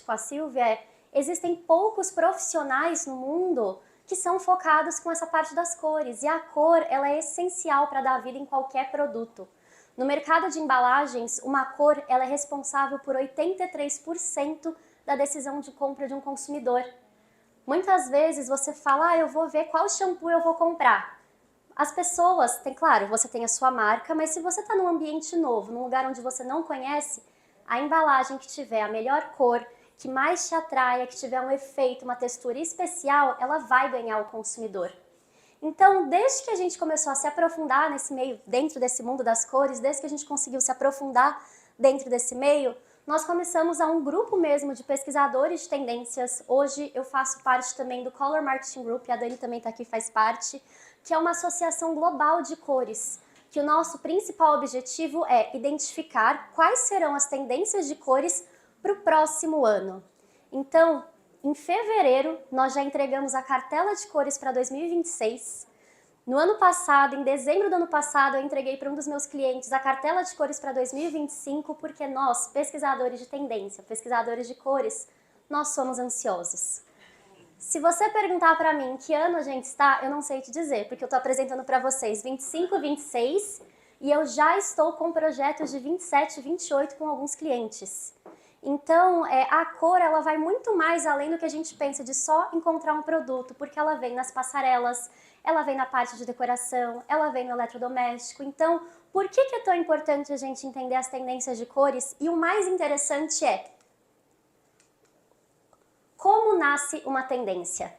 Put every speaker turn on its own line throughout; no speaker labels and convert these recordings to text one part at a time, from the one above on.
com a Silvia existem poucos profissionais no mundo que são focados com essa parte das cores, e a cor ela é essencial para dar vida em qualquer produto. No mercado de embalagens, uma cor ela é responsável por 83% da decisão de compra de um consumidor. Muitas vezes você fala, eu vou ver qual shampoo eu vou comprar. As pessoas, claro, você tem a sua marca, mas se você está num ambiente novo, num lugar onde você não conhece, a embalagem que tiver a melhor cor, que mais te atraia, que tiver um efeito, uma textura especial, ela vai ganhar o consumidor. Então, desde que a gente começou a se aprofundar nesse meio, dentro desse mundo das cores, desde que a gente conseguiu se aprofundar dentro desse meio, nós começamos a um grupo mesmo de pesquisadores de tendências. Hoje eu faço parte também do Color Marketing Group, a Dani também está aqui, faz parte, que é uma associação global de cores, que o nosso principal objetivo é identificar quais serão as tendências de cores para o próximo ano. Então, em fevereiro, nós já entregamos a cartela de cores para 2026. No ano passado, em dezembro do ano passado, eu entreguei para um dos meus clientes a cartela de cores para 2025, porque nós, pesquisadores de tendência, pesquisadores de cores, nós somos ansiosos. Se você perguntar para mim em que ano a gente está, eu não sei te dizer, porque eu estou apresentando para vocês 25, 26 e eu já estou com projetos de 27, 28 com alguns clientes. Então, a cor ela vai muito mais além do que a gente pensa de só encontrar um produto, porque ela vem nas passarelas, ela vem na parte de decoração, ela vem no eletrodoméstico. Então, por que é tão importante a gente entender as tendências de cores? E o mais interessante é, como nasce uma tendência?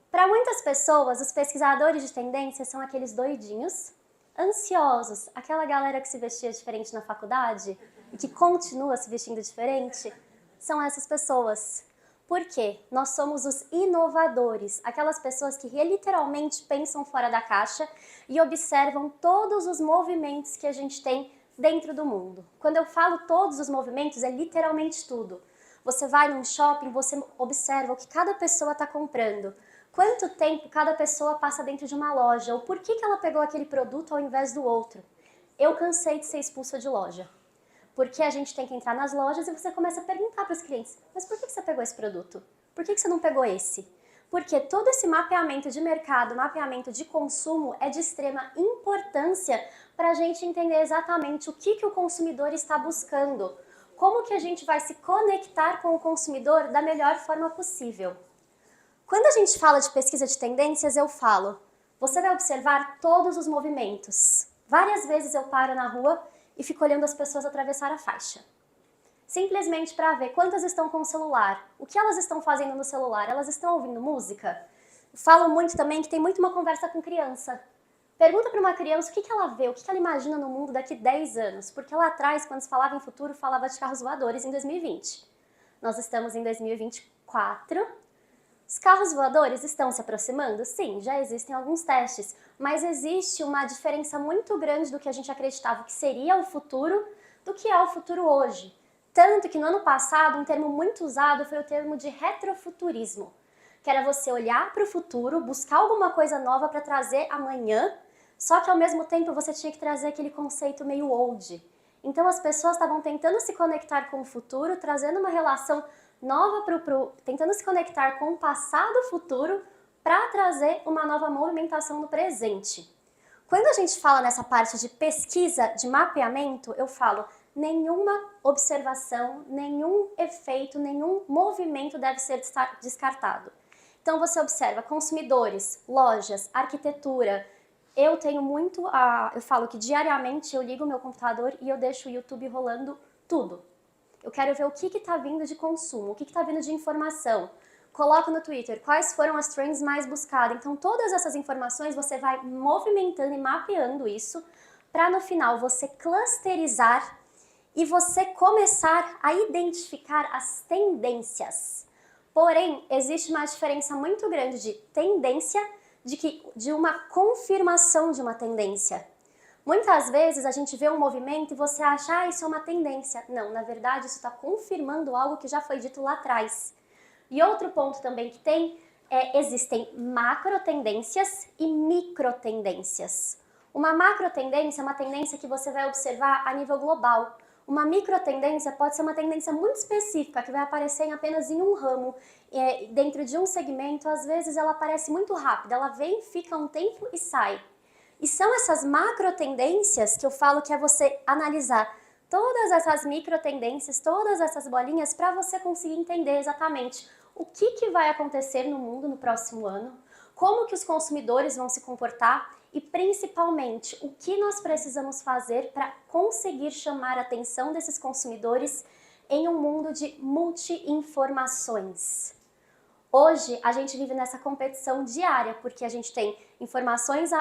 Para muitas pessoas, os pesquisadores de tendência são aqueles doidinhos, ansiosos, aquela galera que se vestia diferente na faculdade e que continua se vestindo diferente, são essas pessoas. Por quê? Nós somos os inovadores, aquelas pessoas que literalmente pensam fora da caixa e observam todos os movimentos que a gente tem dentro do mundo. Quando eu falo todos os movimentos, é literalmente tudo. Você vai num shopping, você observa o que cada pessoa está comprando. Quanto tempo cada pessoa passa dentro de uma loja? Ou por que ela pegou aquele produto ao invés do outro? Eu cansei de ser expulsa de loja. Porque a gente tem que entrar nas lojas e você começa a perguntar para os clientes, mas por que você pegou esse produto? Por que você não pegou esse? Porque todo esse mapeamento de mercado, mapeamento de consumo é de extrema importância para a gente entender exatamente o que o consumidor está buscando. Como que a gente vai se conectar com o consumidor da melhor forma possível. Quando a gente fala de pesquisa de tendências, eu falo, você vai observar todos os movimentos. Várias vezes eu paro na rua e fico olhando as pessoas atravessar a faixa. Simplesmente para ver quantas estão com o celular, o que elas estão fazendo no celular, elas estão ouvindo música? Falo muito também que tem muito uma conversa com criança. Pergunta para uma criança o que ela vê, o que ela imagina no mundo daqui 10 anos, porque lá atrás, quando se falava em futuro, falava de carros voadores em 2020. Nós estamos em 2024. Os carros voadores estão se aproximando? Sim, já existem alguns testes, mas existe uma diferença muito grande do que a gente acreditava que seria o futuro do que é o futuro hoje. Tanto que no ano passado, um termo muito usado foi o termo de retrofuturismo, que era você olhar para o futuro, buscar alguma coisa nova para trazer amanhã, só que ao mesmo tempo você tinha que trazer aquele conceito meio old. Então as pessoas estavam tentando se conectar com o futuro, trazendo uma relação nova tentando se conectar com o passado e futuro para trazer uma nova movimentação no presente. Quando a gente fala nessa parte de pesquisa, de mapeamento, eu falo nenhuma observação, nenhum efeito, nenhum movimento deve ser descartado. Então você observa consumidores, lojas, arquitetura. Eu tenho muito, eu falo que diariamente eu ligo o meu computador e eu deixo o YouTube rolando tudo. Eu quero ver o que está vindo de consumo, o que está vindo de informação. Coloco no Twitter quais foram as trends mais buscadas. Então, todas essas informações você vai movimentando e mapeando isso para no final você clusterizar e você começar a identificar as tendências. Porém, existe uma diferença muito grande de tendência de uma confirmação de uma tendência. Muitas vezes a gente vê um movimento e você acha, isso é uma tendência. Não, na verdade isso está confirmando algo que já foi dito lá atrás. E outro ponto também que tem existem macro tendências e micro tendências. Uma macro tendência é uma tendência que você vai observar a nível global. Uma microtendência pode ser uma tendência muito específica, que vai aparecer apenas em um ramo, dentro de um segmento. Às vezes ela aparece muito rápida, ela vem, fica um tempo e sai. E são essas macrotendências que eu falo que é você analisar todas essas microtendências, todas essas bolinhas, para você conseguir entender exatamente o que vai acontecer no mundo no próximo ano, como que os consumidores vão se comportar e, principalmente, o que nós precisamos fazer para conseguir chamar a atenção desses consumidores em um mundo de multi-informações. Hoje, a gente vive nessa competição diária, porque a gente tem informações,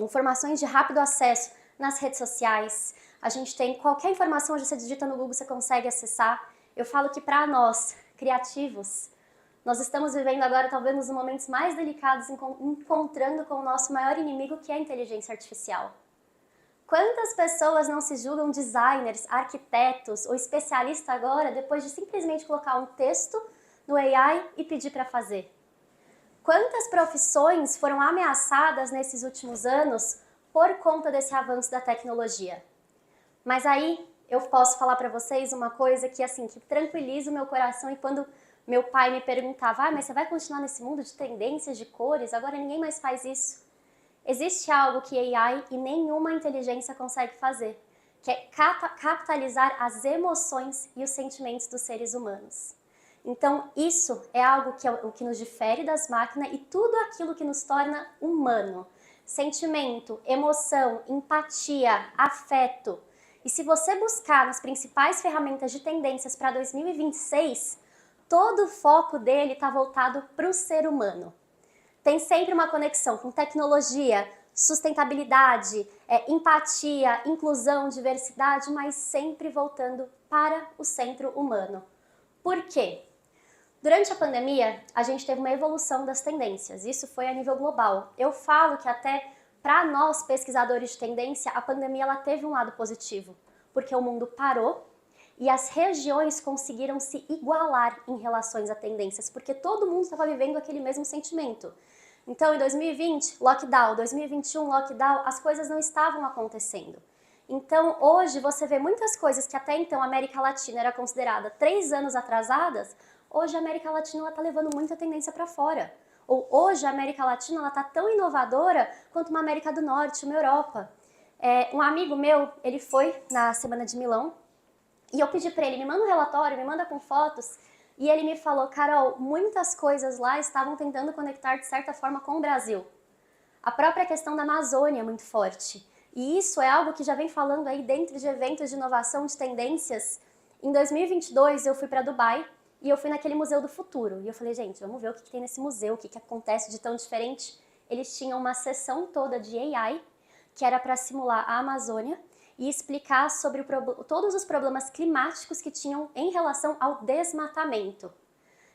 informações de rápido acesso nas redes sociais, a gente tem qualquer informação, hoje você digita no Google, você consegue acessar. Eu falo que para nós, criativos, nós estamos vivendo agora talvez nos momentos mais delicados, encontrando com o nosso maior inimigo, que é a inteligência artificial. Quantas pessoas não se julgam designers, arquitetos ou especialistas agora, depois de simplesmente colocar um texto no AI e pedir para fazer? Quantas profissões foram ameaçadas nesses últimos anos por conta desse avanço da tecnologia? Mas aí eu posso falar para vocês uma coisa que, assim, que tranquiliza o meu coração. E quando meu pai me perguntava, mas você vai continuar nesse mundo de tendências, de cores? Agora ninguém mais faz isso. Existe algo que AI e nenhuma inteligência consegue fazer, que é capitalizar as emoções e os sentimentos dos seres humanos. Então isso é algo que é o que nos difere das máquinas e tudo aquilo que nos torna humano. Sentimento, emoção, empatia, afeto. E se você buscar nas principais ferramentas de tendências para 2026, todo o foco dele está voltado para o ser humano. Tem sempre uma conexão com tecnologia, sustentabilidade, empatia, inclusão, diversidade, mas sempre voltando para o centro humano. Por quê? Durante a pandemia, a gente teve uma evolução das tendências, isso foi a nível global. Eu falo que até para nós, pesquisadores de tendência, a pandemia ela teve um lado positivo, porque o mundo parou e as regiões conseguiram se igualar em relações a tendências, porque todo mundo estava vivendo aquele mesmo sentimento. Então, em 2020, lockdown, 2021, lockdown, as coisas não estavam acontecendo. Então, hoje, você vê muitas coisas que até então a América Latina era considerada 3 anos atrasadas, hoje a América Latina está levando muita tendência para fora. Ou hoje a América Latina está tão inovadora quanto uma América do Norte, uma Europa. Um amigo meu, ele foi na Semana de Milão e eu pedi para ele, me manda um relatório, me manda com fotos. E ele me falou, Carol, muitas coisas lá estavam tentando conectar de certa forma com o Brasil. A própria questão da Amazônia é muito forte. E isso é algo que já vem falando aí dentro de eventos de inovação, de tendências. Em 2022 eu fui para Dubai e eu fui naquele Museu do Futuro. E eu falei, gente, vamos ver o que tem nesse museu, o que acontece de tão diferente. Eles tinham uma sessão toda de AI, que era para simular a Amazônia e explicar sobre todos os problemas climáticos que tinham em relação ao desmatamento.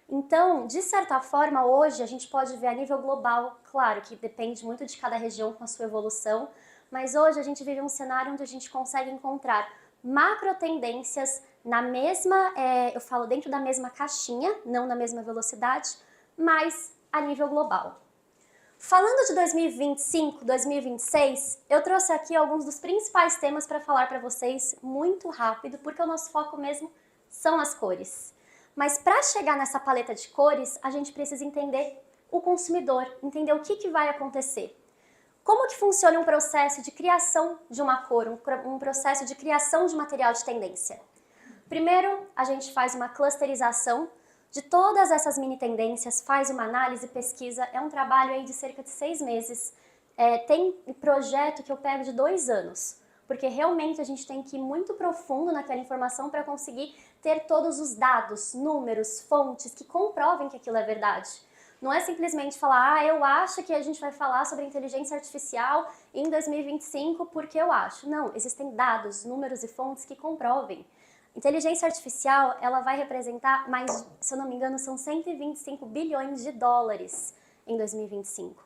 Então, de certa forma, hoje a gente pode ver a nível global, claro que depende muito de cada região com a sua evolução, mas hoje a gente vive um cenário onde a gente consegue encontrar macro tendências na mesma, eu falo dentro da mesma caixinha, não na mesma velocidade, mas a nível global. Falando de 2025, 2026, eu trouxe aqui alguns dos principais temas para falar para vocês muito rápido, porque o nosso foco mesmo são as cores. Mas para chegar nessa paleta de cores, a gente precisa entender o consumidor, entender o que vai acontecer. Como que funciona um processo de criação de uma cor, um processo de criação de material de tendência? Primeiro, a gente faz uma clusterização de todas essas mini tendências, faz uma análise, pesquisa, é um trabalho aí de cerca de 6 meses. Tem projeto que eu pego de 2 anos, porque realmente a gente tem que ir muito profundo naquela informação para conseguir ter todos os dados, números, fontes que comprovem que aquilo é verdade. Não é simplesmente falar, eu acho que a gente vai falar sobre inteligência artificial em 2025 porque eu acho. Não, existem dados, números e fontes que comprovem. Inteligência artificial, ela vai representar mais, se eu não me engano, são 125 bilhões de dólares em 2025.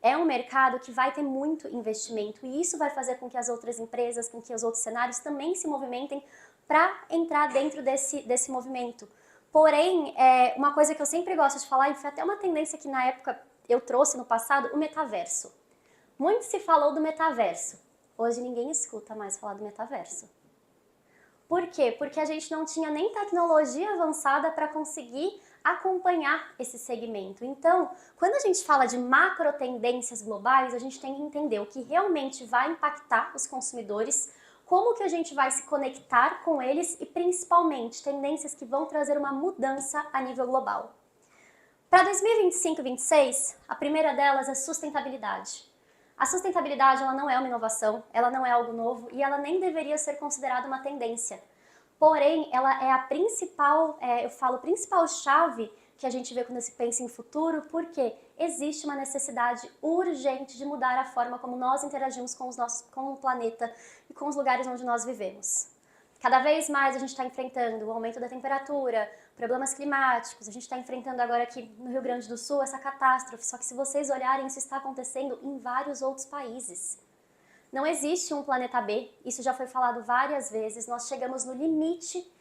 É um mercado que vai ter muito investimento e isso vai fazer com que as outras empresas, com que os outros cenários também se movimentem para entrar dentro desse movimento. Porém, uma coisa que eu sempre gosto de falar, e foi até uma tendência que na época eu trouxe no passado, o metaverso. Muito se falou do metaverso. Hoje ninguém escuta mais falar do metaverso. Por quê? Porque a gente não tinha nem tecnologia avançada para conseguir acompanhar esse segmento. Então, quando a gente fala de macro tendências globais, a gente tem que entender o que realmente vai impactar os consumidores, como que a gente vai se conectar com eles e principalmente tendências que vão trazer uma mudança a nível global. Para 2025 e 2026, a primeira delas é sustentabilidade. A sustentabilidade ela não é uma inovação, ela não é algo novo e ela nem deveria ser considerada uma tendência. Porém, ela é a principal, principal chave que a gente vê quando se pensa em futuro, porque existe uma necessidade urgente de mudar a forma como nós interagimos com o planeta e com os lugares onde nós vivemos. Cada vez mais a gente está enfrentando o aumento da temperatura, problemas climáticos, a gente está enfrentando agora aqui no Rio Grande do Sul essa catástrofe, só que se vocês olharem, isso está acontecendo em vários outros países. Não existe um planeta B, isso já foi falado várias vezes, nós chegamos no limite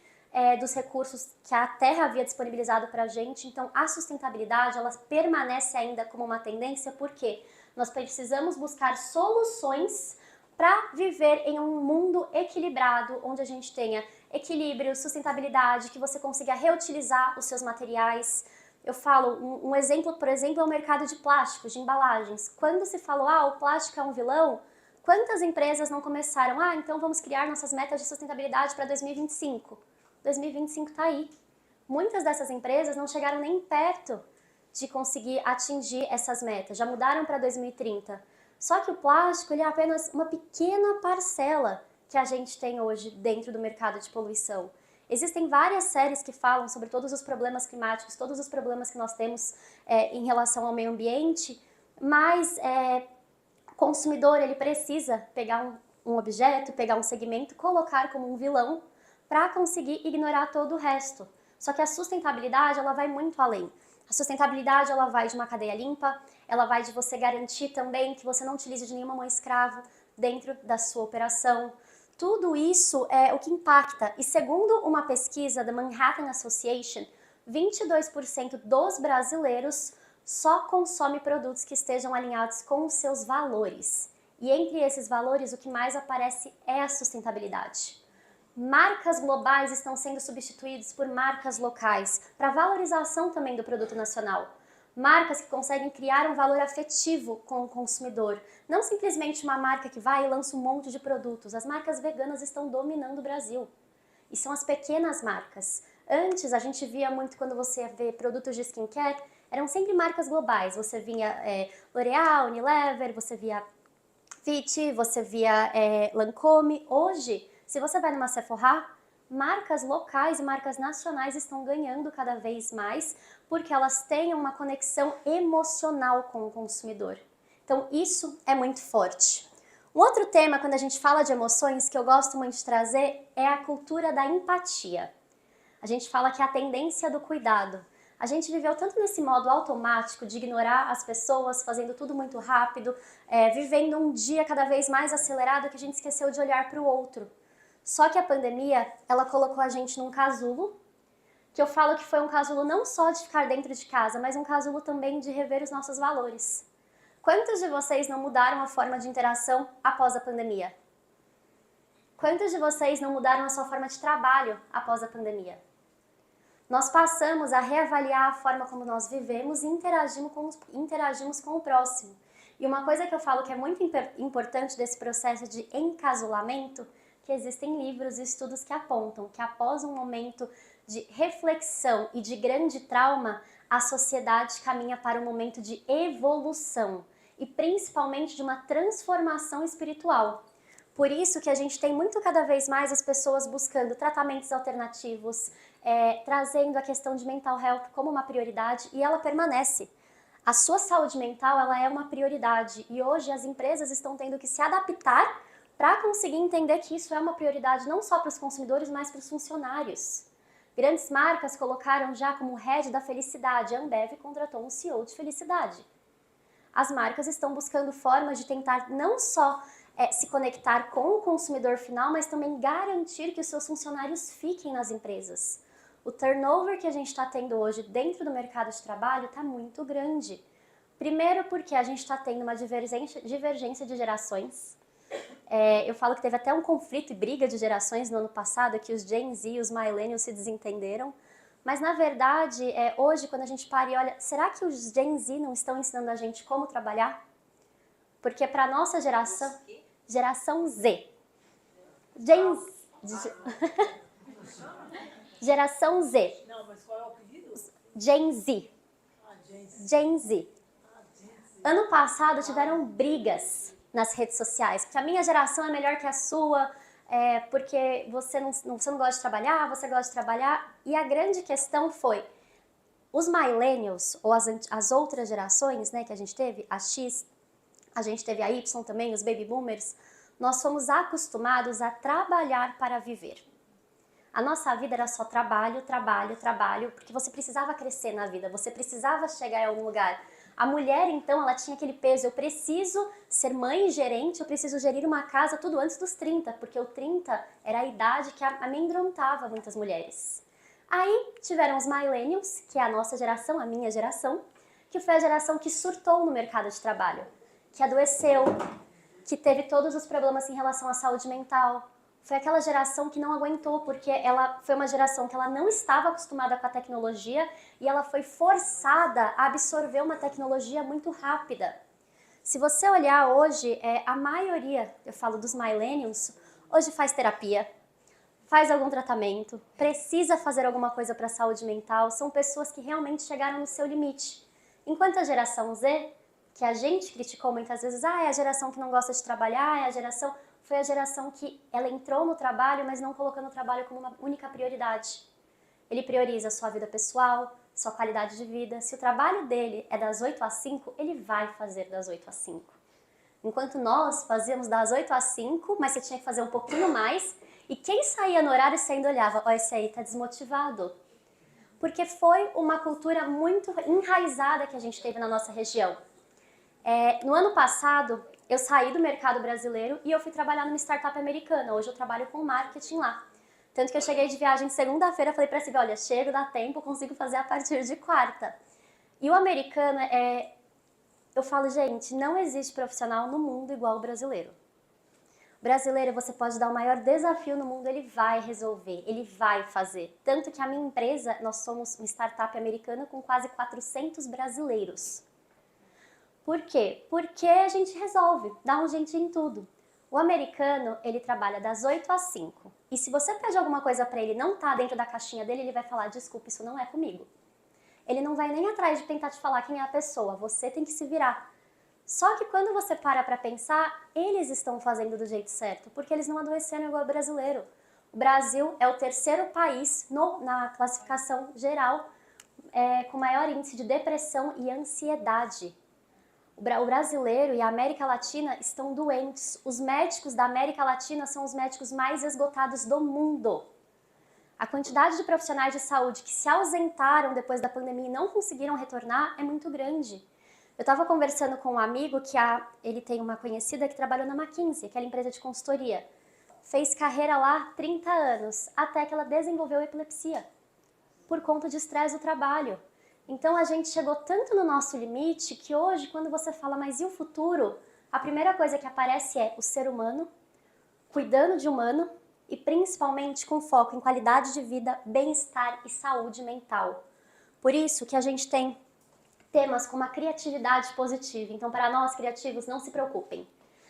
dos recursos que a Terra havia disponibilizado para a gente, então a sustentabilidade ela permanece ainda como uma tendência, porque nós precisamos buscar soluções para viver em um mundo equilibrado, onde a gente tenha equilíbrio, sustentabilidade, que você consiga reutilizar os seus materiais. Eu falo, um exemplo, por exemplo, é o mercado de plásticos, de embalagens. Quando se falou, o plástico é um vilão, quantas empresas não começaram, então vamos criar nossas metas de sustentabilidade para 2025? 2025 está aí. Muitas dessas empresas não chegaram nem perto de conseguir atingir essas metas, já mudaram para 2030. Só que o plástico ele é apenas uma pequena parcela que a gente tem hoje dentro do mercado de poluição. Existem várias séries que falam sobre todos os problemas climáticos, todos os problemas que nós temos em relação ao meio ambiente, mas o consumidor ele precisa pegar um objeto, pegar um segmento, colocar como um vilão para conseguir ignorar todo o resto. Só que a sustentabilidade ela vai muito além. A sustentabilidade ela vai de uma cadeia limpa, ela vai de você garantir também que você não utilize de nenhuma mão escrava dentro da sua operação. Tudo isso é o que impacta. E segundo uma pesquisa da Manhattan Association, 22% dos brasileiros só consomem produtos que estejam alinhados com os seus valores. E entre esses valores, o que mais aparece é a sustentabilidade. Marcas globais estão sendo substituídas por marcas locais, para valorização também do produto nacional. Marcas que conseguem criar um valor afetivo com o consumidor. Não simplesmente uma marca que vai e lança um monte de produtos. As marcas veganas estão dominando o Brasil. E são as pequenas marcas. Antes, a gente via muito quando você vê produtos de skincare, eram sempre marcas globais. Você via L'Oréal, Unilever, você via Fit, você via Lancôme. Hoje, se você vai numa Sephora, marcas locais e marcas nacionais estão ganhando cada vez mais porque elas têm uma conexão emocional com o consumidor. Então isso é muito forte. Um outro tema, quando a gente fala de emoções, que eu gosto muito de trazer, é a cultura da empatia. A gente fala que é a tendência do cuidado. A gente viveu tanto nesse modo automático de ignorar as pessoas, fazendo tudo muito rápido, vivendo um dia cada vez mais acelerado que a gente esqueceu de olhar para o outro. Só que a pandemia, ela colocou a gente num casulo, que eu falo que foi um casulo não só de ficar dentro de casa, mas um casulo também de rever os nossos valores. Quantos de vocês não mudaram a forma de interação após a pandemia? Quantos de vocês não mudaram a sua forma de trabalho após a pandemia? Nós passamos a reavaliar a forma como nós vivemos e interagimos com o próximo. E uma coisa que eu falo que é muito importante desse processo de encasulamento, que existem livros e estudos que apontam que após um momento de reflexão e de grande trauma, a sociedade caminha para um momento de evolução e principalmente de uma transformação espiritual. Por isso que a gente tem muito cada vez mais as pessoas buscando tratamentos alternativos, trazendo a questão de mental health como uma prioridade e ela permanece. A sua saúde mental ela é uma prioridade e hoje as empresas estão tendo que se adaptar para conseguir entender que isso é uma prioridade não só para os consumidores, mas para os funcionários. Grandes marcas colocaram já como head da felicidade. A Ambev contratou um CEO de felicidade. As marcas estão buscando formas de tentar não só se conectar com o consumidor final, mas também garantir que os seus funcionários fiquem nas empresas. O turnover que a gente está tendo hoje dentro do mercado de trabalho está muito grande. Primeiro porque a gente está tendo uma divergência de gerações. Eu falo que teve até um conflito e briga de gerações no ano passado, que os Gen Z e os Millennials se desentenderam. Mas, na verdade, hoje, quando a gente para e olha, será que os Gen Z não estão ensinando a gente como trabalhar? Porque para a nossa geração Z. Geração Z.
Não, mas qual é o apelido?
Gen Z. Gen Z. Ano passado tiveram brigas nas redes sociais, porque a minha geração é melhor que a sua, porque você não gosta de trabalhar, você gosta de trabalhar. E a grande questão foi, os millennials, ou as outras gerações, né, que a gente teve, a X, a gente teve a Y também, os baby boomers, nós fomos acostumados a trabalhar para viver. A nossa vida era só trabalho, trabalho, trabalho, porque você precisava crescer na vida, você precisava chegar em algum lugar. A mulher, então, ela tinha aquele peso, eu preciso ser mãe e gerente, eu preciso gerir uma casa tudo antes dos 30, porque o 30 era a idade que amedrontava muitas mulheres. Aí tiveram os millennials, que é a nossa geração, a minha geração, que foi a geração que surtou no mercado de trabalho, que adoeceu, que teve todos os problemas em relação à saúde mental. Foi aquela geração que não aguentou, porque ela foi uma geração que ela não estava acostumada com a tecnologia e ela foi forçada a absorver uma tecnologia muito rápida. Se você olhar hoje, a maioria, eu falo dos millennials, hoje faz terapia, faz algum tratamento, precisa fazer alguma coisa para a saúde mental, são pessoas que realmente chegaram no seu limite. Enquanto a geração Z, que a gente criticou muitas vezes, é a geração que não gosta de trabalhar, foi a geração que ela entrou no trabalho, mas não colocando o trabalho como uma única prioridade. Ele prioriza a sua vida pessoal, sua qualidade de vida. Se o trabalho dele é das 8 às 5, ele vai fazer das 8 às 5. Enquanto nós fazíamos das 8 às 5, mas você tinha que fazer um pouquinho mais, e quem saía no horário você ainda olhava, esse aí tá desmotivado. Porque foi uma cultura muito enraizada que a gente teve na nossa região. No ano passado, eu saí do mercado brasileiro e eu fui trabalhar numa startup americana. Hoje eu trabalho com marketing lá. Tanto que eu cheguei de viagem segunda-feira, falei pra Silvia, olha, chego, dá tempo, consigo fazer a partir de quarta. E o americano eu falo, gente, não existe profissional no mundo igual o brasileiro. O brasileiro, você pode dar o maior desafio no mundo, ele vai resolver, ele vai fazer. Tanto que a minha empresa, nós somos uma startup americana com quase 400 brasileiros. Por quê? Porque a gente resolve, dá um jeitinho em tudo. O americano, ele trabalha das 8 às 5. E se você pede alguma coisa pra ele e não tá dentro da caixinha dele, ele vai falar, desculpa, isso não é comigo. Ele não vai nem atrás de tentar te falar quem é a pessoa, você tem que se virar. Só que quando você para pra pensar, eles estão fazendo do jeito certo, porque eles não adoeceram igual o brasileiro. O Brasil é o terceiro país na classificação geral com maior índice de depressão e ansiedade. O brasileiro e a América Latina estão doentes. Os médicos da América Latina são os médicos mais esgotados do mundo. A quantidade de profissionais de saúde que se ausentaram depois da pandemia e não conseguiram retornar é muito grande. Eu estava conversando com um amigo que ele tem uma conhecida que trabalhou na McKinsey, aquela empresa de consultoria. Fez carreira lá 30 anos, até que ela desenvolveu epilepsia, por conta de estresse do trabalho. Então a gente chegou tanto no nosso limite que hoje, quando você fala, mas e o futuro? A primeira coisa que aparece é o ser humano, cuidando de humano e principalmente com foco em qualidade de vida, bem-estar e saúde mental. Por isso que a gente tem temas como a criatividade positiva. Então, para nós criativos, não se preocupem.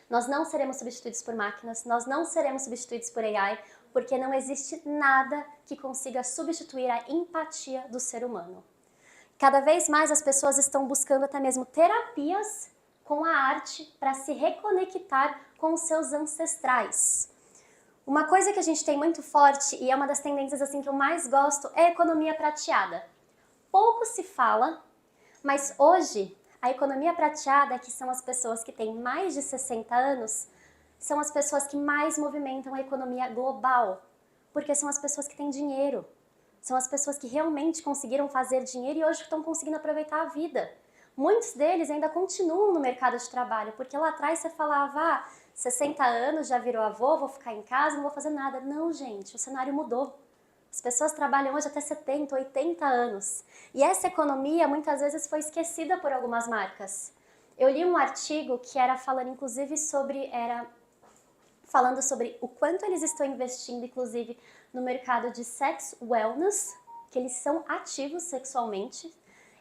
Nós não seremos substituídos por máquinas, nós não seremos substituídos por AI, porque não existe nada que consiga substituir a empatia do ser humano. Cada vez mais as pessoas estão buscando até mesmo terapias com a arte para se reconectar com os seus ancestrais. Uma coisa que a gente tem muito forte, e é uma das tendências assim que eu mais gosto, é a economia prateada. Pouco se fala, mas hoje a economia prateada, que são as pessoas que têm mais de 60 anos, são as pessoas que mais movimentam a economia global, porque são as pessoas que têm dinheiro. São as pessoas que realmente conseguiram fazer dinheiro e hoje estão conseguindo aproveitar a vida. Muitos deles ainda continuam no mercado de trabalho, porque lá atrás você falava, 60 anos, já virou avô, vou ficar em casa, não vou fazer nada. Não, gente, o cenário mudou. As pessoas trabalham hoje até 70, 80 anos. E essa economia muitas vezes foi esquecida por algumas marcas. Eu li um artigo que era falando inclusive sobre falando sobre o quanto eles estão investindo, inclusive, no mercado de sex wellness, que eles são ativos sexualmente.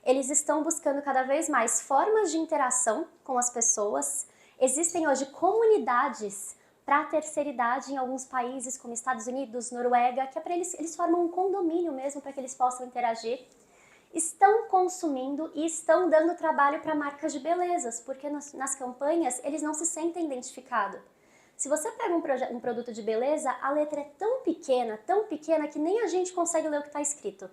Eles estão buscando cada vez mais formas de interação com as pessoas. Existem hoje comunidades para a terceira idade em alguns países, como Estados Unidos, Noruega, que é para eles formam um condomínio mesmo para que eles possam interagir. Estão consumindo e estão dando trabalho para marcas de belezas, porque nas campanhas eles não se sentem identificados. Se você pega um produto de beleza, a letra é tão pequena que nem a gente consegue ler o que está escrito.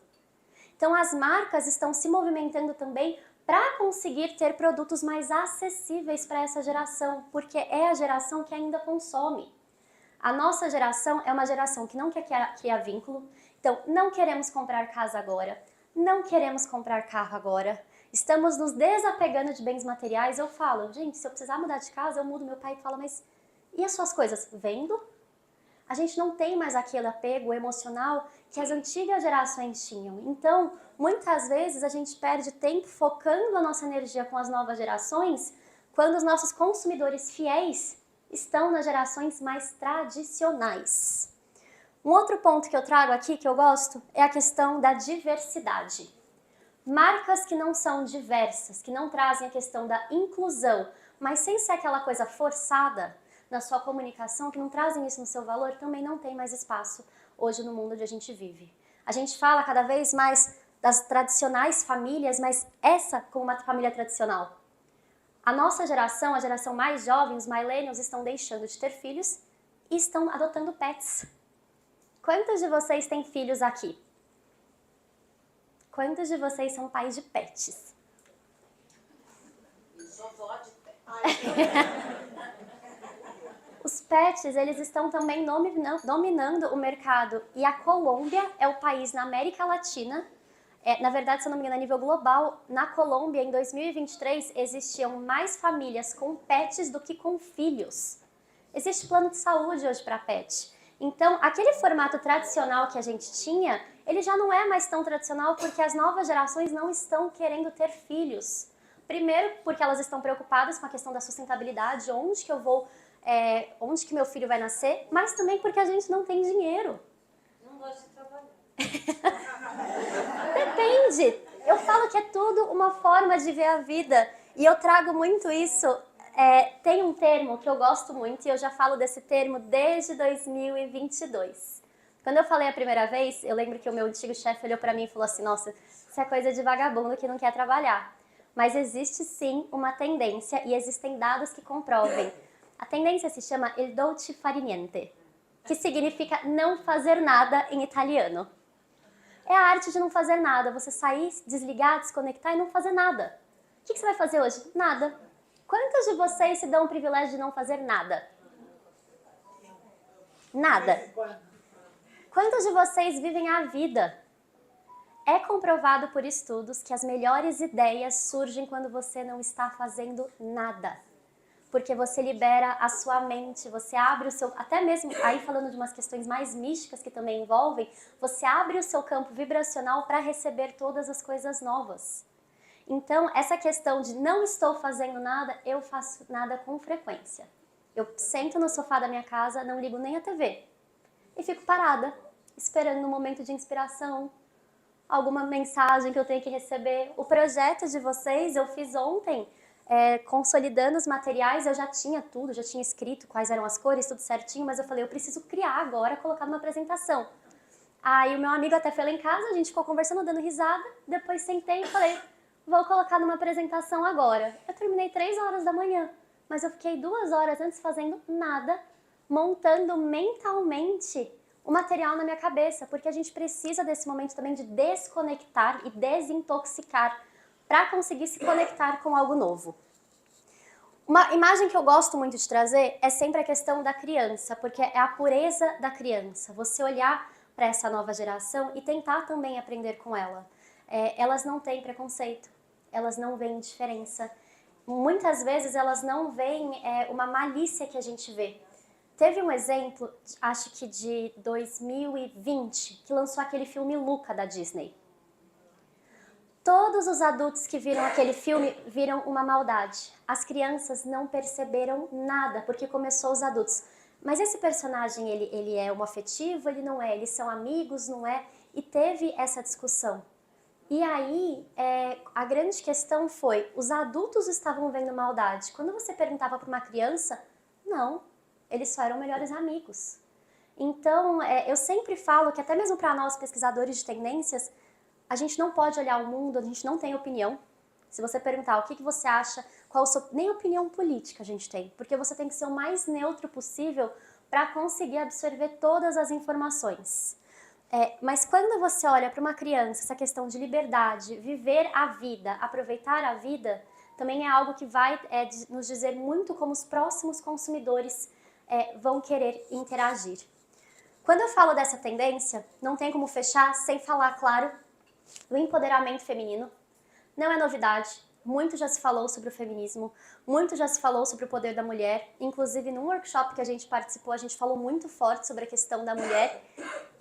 Então as marcas estão se movimentando também para conseguir ter produtos mais acessíveis para essa geração, porque é a geração que ainda consome. A nossa geração é uma geração que não quer criar vínculo, então não queremos comprar casa agora, não queremos comprar carro agora, estamos nos desapegando de bens materiais. Eu falo, gente, se eu precisar mudar de casa, eu mudo. Meu pai fala, mas e as suas coisas? Vendo? A gente não tem mais aquele apego emocional que as antigas gerações tinham. Então, muitas vezes a gente perde tempo focando a nossa energia com as novas gerações, quando os nossos consumidores fiéis estão nas gerações mais tradicionais. Um outro ponto que eu trago aqui, que eu gosto, é a questão da diversidade. Marcas que não são diversas, que não trazem a questão da inclusão, mas sem ser aquela coisa forçada na sua comunicação, que não trazem isso no seu valor, também não tem mais espaço hoje no mundo onde a gente vive. A gente fala cada vez mais das tradicionais famílias, mas essa como uma família tradicional. A nossa geração, a geração mais jovem, os millennials, estão deixando de ter filhos e estão adotando pets. Quantos de vocês têm filhos aqui? Quantos de vocês são pais de pets?
Eu sou vó de pet.
Os pets, eles estão também dominando o mercado. E a Colômbia é o país na América Latina, na verdade, se eu não me engano, a nível global, na Colômbia, em 2023, existiam mais famílias com pets do que com filhos. Existe plano de saúde hoje para pet. Então, aquele formato tradicional que a gente tinha, ele já não é mais tão tradicional porque as novas gerações não estão querendo ter filhos. Primeiro, porque elas estão preocupadas com a questão da sustentabilidade, onde que meu filho vai nascer, mas também porque a gente não tem dinheiro.
Não gosto de trabalhar.
Depende. Eu falo que é tudo uma forma de ver a vida e eu trago muito isso. Tem um termo que eu gosto muito e eu já falo desse termo desde 2022. Quando eu falei a primeira vez, eu lembro que o meu antigo chefe olhou pra mim e falou assim, nossa, isso é coisa de vagabundo que não quer trabalhar. Mas existe sim uma tendência e existem dados que comprovem. A tendência se chama il dolce fare niente, que significa não fazer nada em italiano. É a arte de não fazer nada, você sair, desligar, desconectar e não fazer nada. O que você vai fazer hoje? Nada. Quantos de vocês se dão o privilégio de não fazer nada? Nada. Quantos de vocês vivem a vida? É comprovado por estudos que as melhores ideias surgem quando você não está fazendo nada. Porque você libera a sua mente, você abre o seu... Até mesmo, aí falando de umas questões mais místicas que também envolvem, você abre o seu campo vibracional para receber todas as coisas novas. Então, essa questão de não estou fazendo nada, eu faço nada com frequência. Eu sento no sofá da minha casa, não ligo nem a TV. E fico parada, esperando um momento de inspiração, alguma mensagem que eu tenho que receber. O projeto de vocês eu fiz ontem, consolidando os materiais, eu já tinha tudo, já tinha escrito quais eram as cores, tudo certinho, mas eu falei, eu preciso criar agora, colocar numa apresentação. Aí o meu amigo até foi lá em casa, a gente ficou conversando, dando risada, depois sentei e falei, vou colocar numa apresentação agora. Eu terminei 3 horas da manhã, mas eu fiquei 2 horas antes fazendo nada, montando mentalmente o material na minha cabeça, porque a gente precisa desse momento também de desconectar e desintoxicar para conseguir se conectar com algo novo. Uma imagem que eu gosto muito de trazer é sempre a questão da criança, porque é a pureza da criança. Você olhar para essa nova geração e tentar também aprender com ela. Elas não têm preconceito, elas não veem diferença. Muitas vezes elas não veem uma malícia que a gente vê. Teve um exemplo, acho que de 2020, que lançou aquele filme Luca da Disney. Todos os adultos que viram aquele filme viram uma maldade. As crianças não perceberam nada, porque começou os adultos. Mas esse personagem, ele é homoafetivo, ele não é, eles são amigos, não é? E teve essa discussão. E aí, a grande questão foi, os adultos estavam vendo maldade. Quando você perguntava para uma criança, não, eles só eram melhores amigos. Então, eu sempre falo que até mesmo para nós, pesquisadores de tendências, a gente não pode olhar o mundo, a gente não tem opinião. Se você perguntar o que você acha, nem opinião política a gente tem, porque você tem que ser o mais neutro possível para conseguir absorver todas as informações. Mas quando você olha para uma criança, essa questão de liberdade, viver a vida, aproveitar a vida, também é algo que vai nos dizer muito como os próximos consumidores vão querer interagir. Quando eu falo dessa tendência, não tem como fechar sem falar, claro, do empoderamento feminino. Não é novidade, muito já se falou sobre o feminismo, muito já se falou sobre o poder da mulher, inclusive num workshop que a gente participou, a gente falou muito forte sobre a questão da mulher.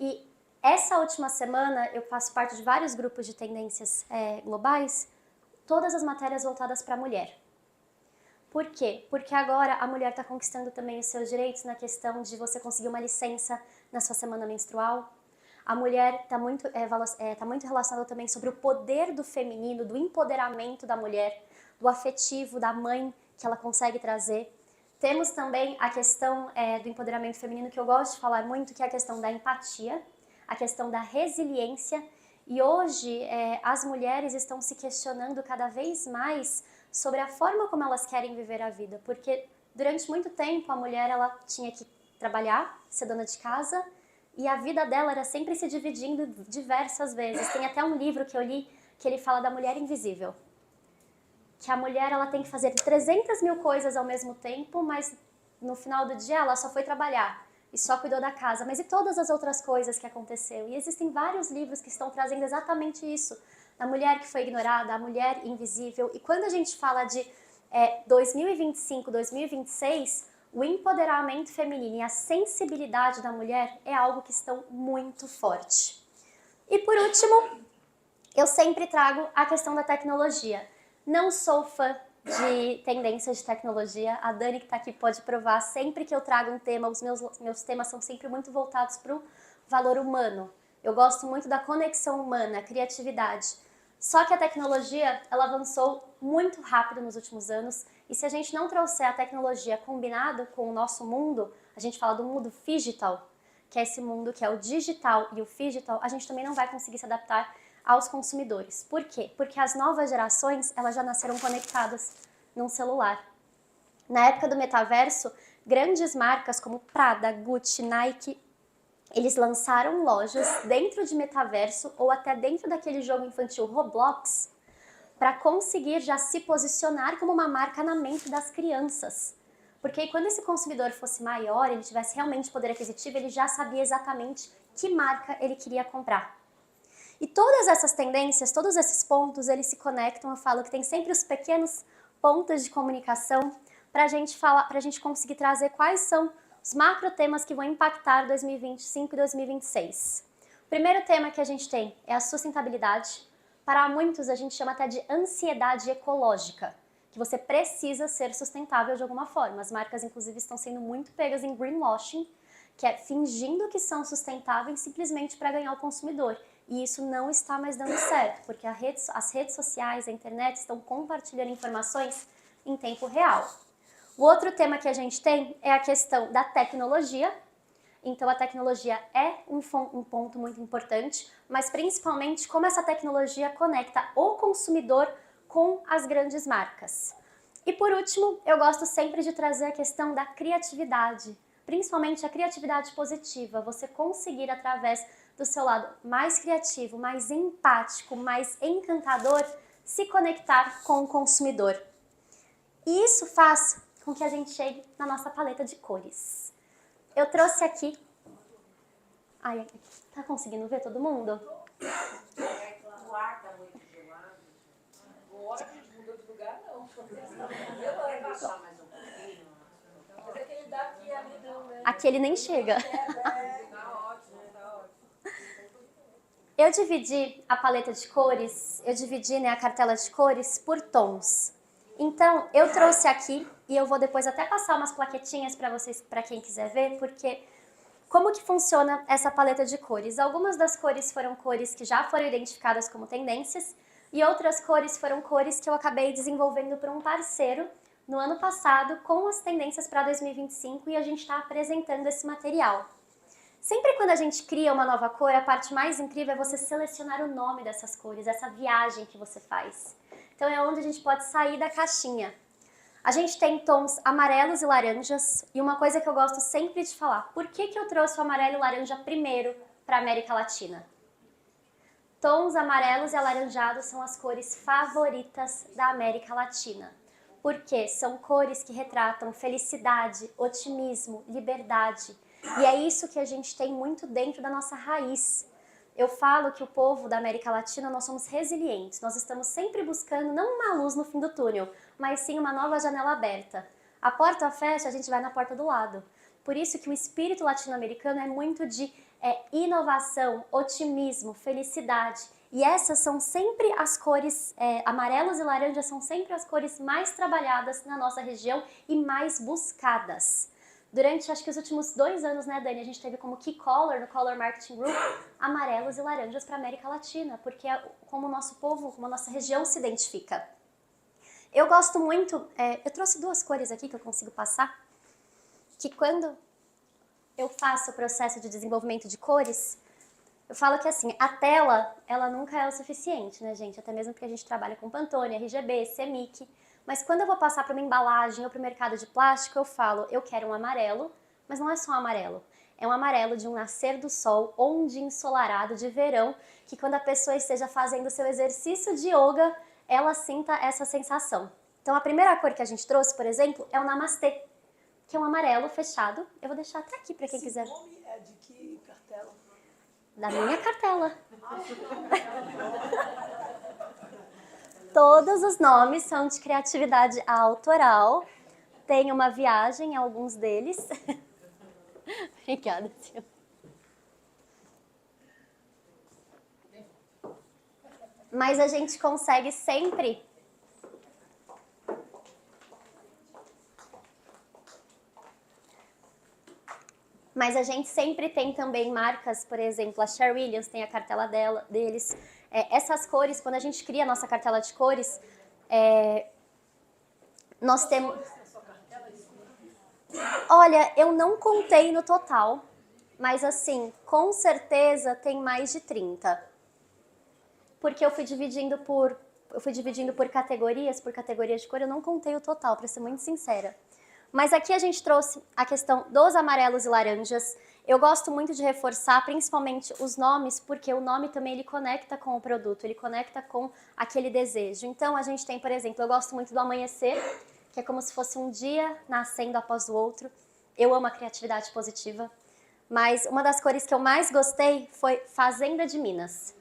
E essa última semana, eu faço parte de vários grupos de tendências globais, todas as matérias voltadas para a mulher. Por quê? Porque agora a mulher está conquistando também os seus direitos na questão de você conseguir uma licença na sua semana menstrual. A mulher está muito relacionada também sobre o poder do feminino, do empoderamento da mulher, do afetivo, da mãe que ela consegue trazer. Temos também a questão do empoderamento feminino que eu gosto de falar muito, que é a questão da empatia, a questão da resiliência. E hoje as mulheres estão se questionando cada vez mais sobre a forma como elas querem viver a vida, porque durante muito tempo a mulher ela tinha que trabalhar, ser dona de casa, e a vida dela era sempre se dividindo diversas vezes. Tem até um livro que eu li que ele fala da mulher invisível, que a mulher ela tem que fazer 300 mil coisas ao mesmo tempo, mas no final do dia ela só foi trabalhar e só cuidou da casa, mas e todas as outras coisas que aconteceu? E existem vários livros que estão trazendo exatamente isso, da mulher que foi ignorada, a mulher invisível. E quando a gente fala de 2025, 2026, o empoderamento feminino e a sensibilidade da mulher é algo que estão muito forte. E por último, eu sempre trago a questão da tecnologia. Não sou fã de tendências de tecnologia, a Dani que está aqui pode provar, sempre que eu trago um tema, os meus temas são sempre muito voltados para o valor humano. Eu gosto muito da conexão humana, criatividade. Só que a tecnologia, ela avançou muito rápido nos últimos anos, e se a gente não trouxer a tecnologia combinado com o nosso mundo, a gente fala do mundo digital, que é esse mundo que é o digital e o phygital, a gente também não vai conseguir se adaptar aos consumidores. Por quê? Porque as novas gerações, elas já nasceram conectadas num celular. Na época do metaverso, grandes marcas como Prada, Gucci, Nike, eles lançaram lojas dentro de metaverso ou até dentro daquele jogo infantil Roblox para conseguir já se posicionar como uma marca na mente das crianças. Porque quando esse consumidor fosse maior, ele tivesse realmente poder aquisitivo, ele já sabia exatamente que marca ele queria comprar. E todas essas tendências, todos esses pontos, eles se conectam. Eu falo que tem sempre os pequenos pontos de comunicação para a gente conseguir trazer quais são os macro temas que vão impactar 2025 e 2026. O primeiro tema que a gente tem é a sustentabilidade. Para muitos, a gente chama até de ansiedade ecológica, que você precisa ser sustentável de alguma forma. As marcas, inclusive, estão sendo muito pegas em greenwashing, que é fingindo que são sustentáveis simplesmente para ganhar o consumidor. E isso não está mais dando certo, porque as redes sociais, a internet estão compartilhando informações em tempo real. O outro tema que a gente tem é a questão da tecnologia. Então, a tecnologia é um ponto muito importante, mas principalmente como essa tecnologia conecta o consumidor com as grandes marcas. E por último, eu gosto sempre de trazer a questão da criatividade, principalmente a criatividade positiva, você conseguir através do seu lado mais criativo, mais empático, mais encantador, se conectar com o consumidor. E isso faz com que a gente chegue na nossa paleta de cores. Eu trouxe aqui... Ai, tá conseguindo ver todo mundo?
O ar tá muito gelado. Agora a gente mudou de lugar, não. Vai baixar mais um pouquinho. Mas aquele daqui ali não, né?
Aqui ele nem chega.
Tá ótimo, tá ótimo.
Eu dividi a paleta de cores, eu dividi a cartela de cores por tons. Então, eu trouxe aqui e eu vou depois até passar umas plaquetinhas para vocês, para quem quiser ver, porque como que funciona essa paleta de cores? Algumas das cores foram cores que já foram identificadas como tendências, e outras cores foram cores que eu acabei desenvolvendo para um parceiro no ano passado com as tendências para 2025 e a gente está apresentando esse material. Sempre quando a gente cria uma nova cor, a parte mais incrível é você selecionar o nome dessas cores, essa viagem que você faz. Então é onde a gente pode sair da caixinha. A gente tem tons amarelos e laranjas, e uma coisa que eu gosto sempre de falar, por que eu trouxe o amarelo e laranja primeiro para a América Latina? Tons amarelos e alaranjados são as cores favoritas da América Latina, porque são cores que retratam felicidade, otimismo, liberdade, e é isso que a gente tem muito dentro da nossa raiz. Eu falo que o povo da América Latina, nós somos resilientes, nós estamos sempre buscando não uma luz no fim do túnel, mas sim uma nova janela aberta. A porta fecha, a gente vai na porta do lado. Por isso que o espírito latino-americano é muito de inovação, otimismo, felicidade. E essas são sempre as cores, amarelos e laranjas são sempre as cores mais trabalhadas na nossa região e mais buscadas. Durante, acho que os últimos 2 anos, né, Dani, a gente teve como Key Color no Color Marketing Group, amarelos e laranjas para a América Latina, porque é como o nosso povo, como a nossa região se identifica. Eu gosto muito, eu trouxe 2 cores aqui que eu consigo passar, que quando eu faço o processo de desenvolvimento de cores, eu falo que assim, a tela, ela nunca é o suficiente, né, gente? Até mesmo porque a gente trabalha com Pantone, RGB, CMYK, mas quando eu vou passar para uma embalagem ou para o mercado de plástico, eu falo, eu quero um amarelo, mas não é só um amarelo. É um amarelo de um nascer do sol ou um dia ensolarado de verão, que quando a pessoa esteja fazendo seu exercício de yoga, ela sinta essa sensação. Então a primeira cor que a gente trouxe, por exemplo, é o Namastê, que é um amarelo fechado. Eu vou deixar até aqui para quem quiser.
Esse nome é de que cartela?
Da minha cartela. Todos os nomes são de criatividade autoral. Tem uma viagem em alguns deles. Obrigada, Silvia. Mas a gente consegue sempre tem também marcas, por exemplo, a Cher Williams tem a cartela deles. Essas cores, quando a gente cria a nossa cartela de cores, nós temos... Olha, eu não contei no total, mas assim, com certeza tem mais de 30. Porque eu fui dividindo por categorias de cor, eu não contei o total, para ser muito sincera. Mas aqui a gente trouxe a questão dos amarelos e laranjas. Eu gosto muito de reforçar, principalmente os nomes, porque o nome também ele conecta com o produto, ele conecta com aquele desejo. Então a gente tem, por exemplo, eu gosto muito do amanhecer, que é como se fosse um dia nascendo após o outro. Eu amo a criatividade positiva. Mas uma das cores que eu mais gostei foi Fazenda de Minas,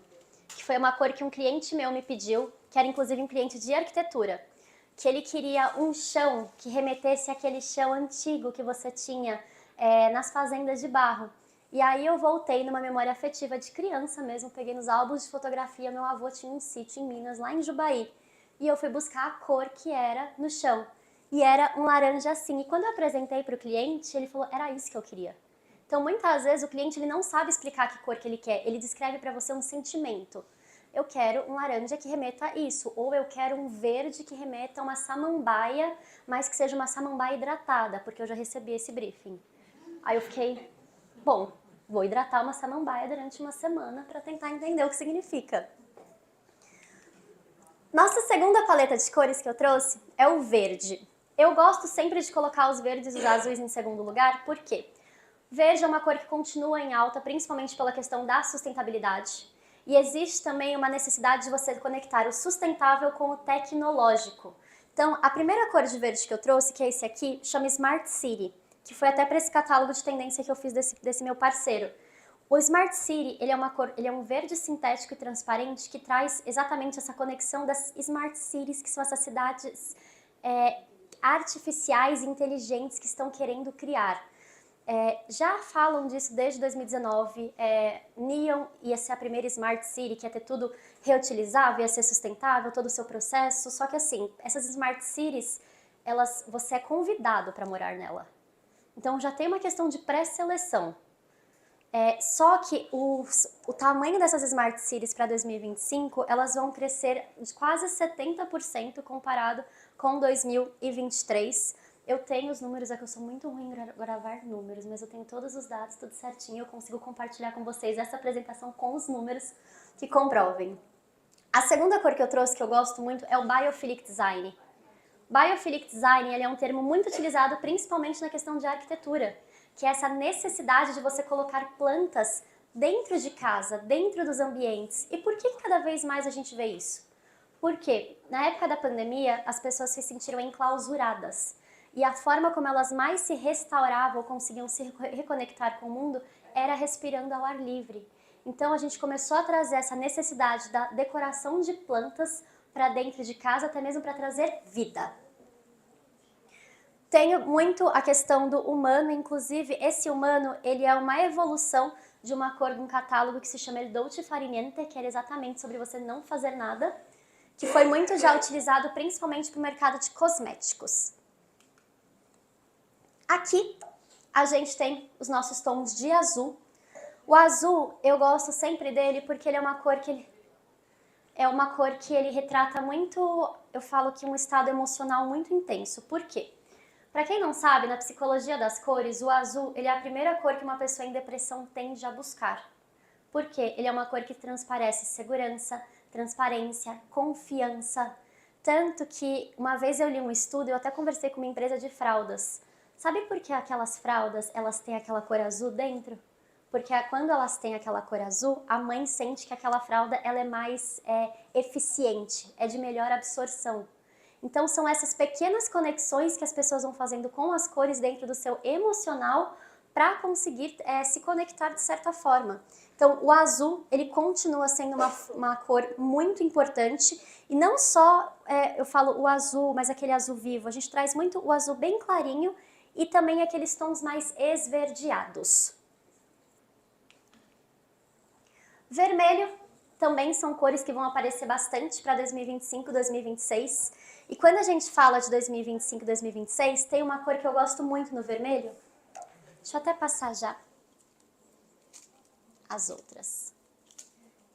que foi uma cor que um cliente meu me pediu, que era inclusive um cliente de arquitetura, que ele queria um chão que remetesse àquele chão antigo que você tinha nas fazendas de barro. E aí eu voltei numa memória afetiva de criança mesmo, peguei nos álbuns de fotografia, meu avô tinha um sítio em Minas, lá em Jubaí, e eu fui buscar a cor que era no chão. E era um laranja assim, e quando eu apresentei para o cliente, ele falou, era isso que eu queria. Então muitas vezes o cliente ele não sabe explicar que cor que ele quer, ele descreve para você um sentimento. Eu quero um laranja que remeta a isso, ou eu quero um verde que remeta a uma samambaia, mas que seja uma samambaia hidratada, porque eu já recebi esse briefing. Aí eu fiquei, bom, vou hidratar uma samambaia durante uma semana para tentar entender o que significa. Nossa segunda paleta de cores que eu trouxe é o verde. Eu gosto sempre de colocar os verdes e os azuis em segundo lugar, por quê? Verde é uma cor que continua em alta, principalmente pela questão da sustentabilidade. E existe também uma necessidade de você conectar o sustentável com o tecnológico. Então, a primeira cor de verde que eu trouxe, que é esse aqui, chama Smart City, que foi até para esse catálogo de tendência que eu fiz desse meu parceiro. O Smart City, ele é um verde sintético e transparente que traz exatamente essa conexão das Smart Cities, que são essas cidades artificiais e inteligentes que estão querendo criar. Já falam disso desde 2019, Neon ia ser a primeira Smart City, que ia ter tudo reutilizável, ia ser sustentável, todo o seu processo, só que assim, essas Smart Cities, você é convidado para morar nela. Então já tem uma questão de pré-seleção. Só que o tamanho dessas Smart Cities para 2025, elas vão crescer de quase 70% comparado com 2023. Eu tenho os números, é que eu sou muito ruim em gravar números, mas eu tenho todos os dados, tudo certinho, eu consigo compartilhar com vocês essa apresentação com os números que comprovem. A segunda cor que eu trouxe, que eu gosto muito, é o Biophilic Design. Biophilic Design ele é um termo muito utilizado principalmente na questão de arquitetura, que é essa necessidade de você colocar plantas dentro de casa, dentro dos ambientes. E por que cada vez mais a gente vê isso? Porque na época da pandemia, as pessoas se sentiram enclausuradas. E a forma como elas mais se restauravam, conseguiam se reconectar com o mundo, era respirando ao ar livre. Então a gente começou a trazer essa necessidade da decoração de plantas para dentro de casa, até mesmo para trazer vida. Tenho muito a questão do humano, inclusive esse humano, ele é uma evolução de uma cor de um catálogo que se chama El Dolce Far Niente, que era exatamente sobre você não fazer nada, que foi muito já utilizado principalmente para o mercado de cosméticos. Aqui a gente tem os nossos tons de azul. O azul, eu gosto sempre dele porque ele é uma cor que ele retrata muito, eu falo que um estado emocional muito intenso. Por quê? Para quem não sabe, na psicologia das cores, o azul ele é a primeira cor que uma pessoa em depressão tende a buscar. Por quê? Ele é uma cor que transparece segurança, transparência, confiança. Tanto que uma vez eu li um estudo, eu até conversei com uma empresa de fraldas. Sabe por que aquelas fraldas elas têm aquela cor azul dentro? Porque quando elas têm aquela cor azul, a mãe sente que aquela fralda ela é mais eficiente, é de melhor absorção. Então são essas pequenas conexões que as pessoas vão fazendo com as cores dentro do seu emocional para conseguir se conectar de certa forma. Então o azul ele continua sendo uma cor muito importante e não só eu falo o azul, mas aquele azul vivo. A gente traz muito o azul bem clarinho e também aqueles tons mais esverdeados. Vermelho também são cores que vão aparecer bastante para 2025, 2026. E quando a gente fala de 2025, 2026, tem uma cor que eu gosto muito no vermelho. Deixa eu até passar já as outras.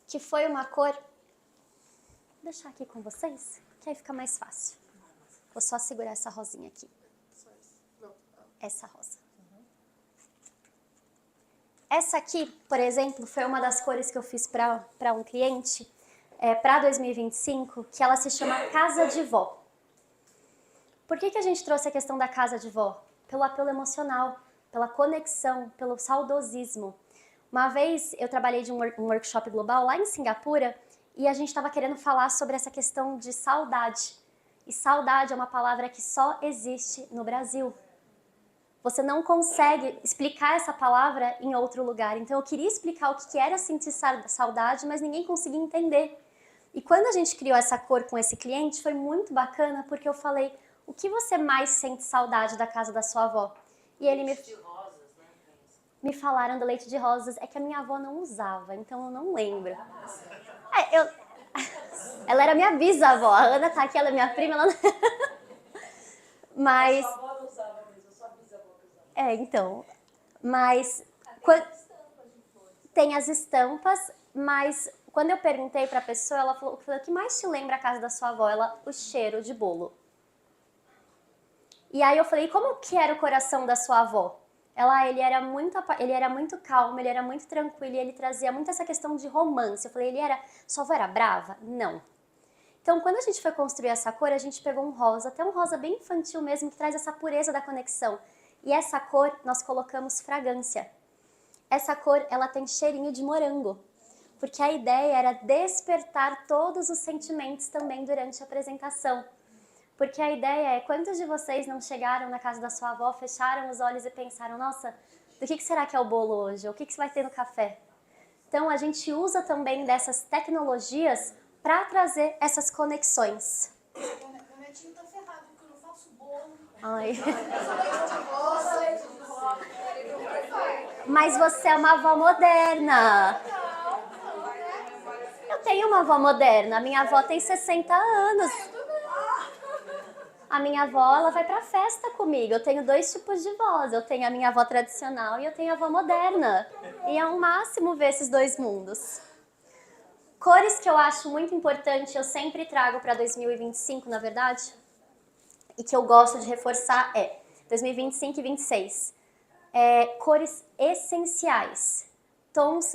Que foi uma cor... Vou deixar aqui com vocês, que aí fica mais fácil. Vou só segurar essa rosinha aqui. Essa rosa. Essa aqui, por exemplo, foi uma das cores que eu fiz para um cliente para 2025, que ela se chama Casa de Vó. Por que a gente trouxe a questão da casa de vó? Pelo apelo emocional, pela conexão, pelo saudosismo. Uma vez eu trabalhei de um workshop global lá em Singapura e a gente estava querendo falar sobre essa questão de saudade. E saudade é uma palavra que só existe no Brasil. Você não consegue explicar essa palavra em outro lugar. Então eu queria explicar o que era sentir saudade, mas ninguém conseguia entender. E quando a gente criou essa cor com esse cliente, foi muito bacana, porque eu falei, o que você mais sente saudade da casa da sua avó? E ele me falaram do leite de rosas, é que a minha avó não usava, então eu não lembro. Ela era minha bisavó, a Ana tá aqui, ela é minha prima, ela... Mas... então, mas tem as estampas, mas quando eu perguntei pra pessoa, ela falou, o que mais te lembra a casa da sua avó? O cheiro de bolo. E aí eu falei, como que era o coração da sua avó? Ele era muito calmo, ele era muito tranquilo, e ele trazia muito essa questão de romance. Eu falei, sua avó era brava? Não. Então, quando a gente foi construir essa cor, a gente pegou um rosa, até um rosa bem infantil mesmo, que traz essa pureza da conexão. E essa cor, nós colocamos fragrância. Essa cor, ela tem cheirinho de morango. Porque a ideia era despertar todos os sentimentos também durante a apresentação. Porque a ideia é, quantos de vocês não chegaram na casa da sua avó, fecharam os olhos e pensaram, nossa, do que será que é o bolo hoje? O que vai ter no café? Então, a gente usa também dessas tecnologias para trazer essas conexões.
Meu netinho tá ferrado, porque eu não faço bolo.
Ai. Mas você é uma avó moderna. Eu tenho uma avó moderna. A minha avó tem 60 anos. A minha avó, ela vai pra festa comigo. Eu tenho 2 tipos de voz. Eu tenho a minha avó tradicional e eu tenho a avó moderna. E é um máximo ver esses 2 mundos. Cores que eu acho muito importante, eu sempre trago para 2025, na verdade, e que eu gosto de reforçar 2025 e 26. Cores essenciais, tons